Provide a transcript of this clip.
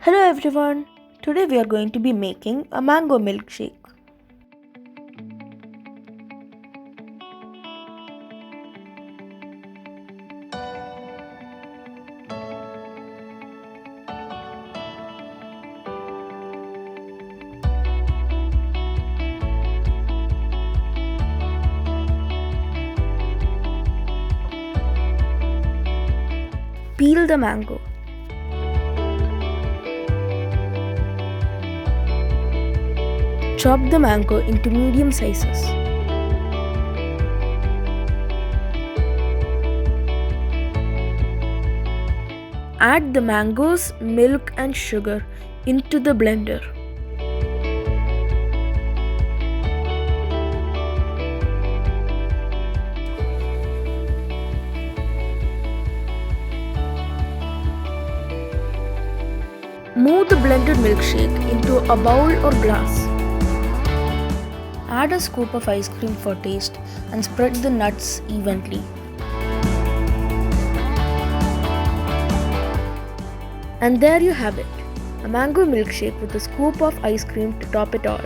Hello everyone. Today we are going to be making a mango milkshake. Peel the mango. Chop the mango into medium sizes. Add the mangoes, milk and sugar into the blender. Move the blended milkshake into a bowl or glass. Add a scoop of ice cream for taste and spread the nuts evenly. And there you have it, a mango milkshake with a scoop of ice cream to top it all.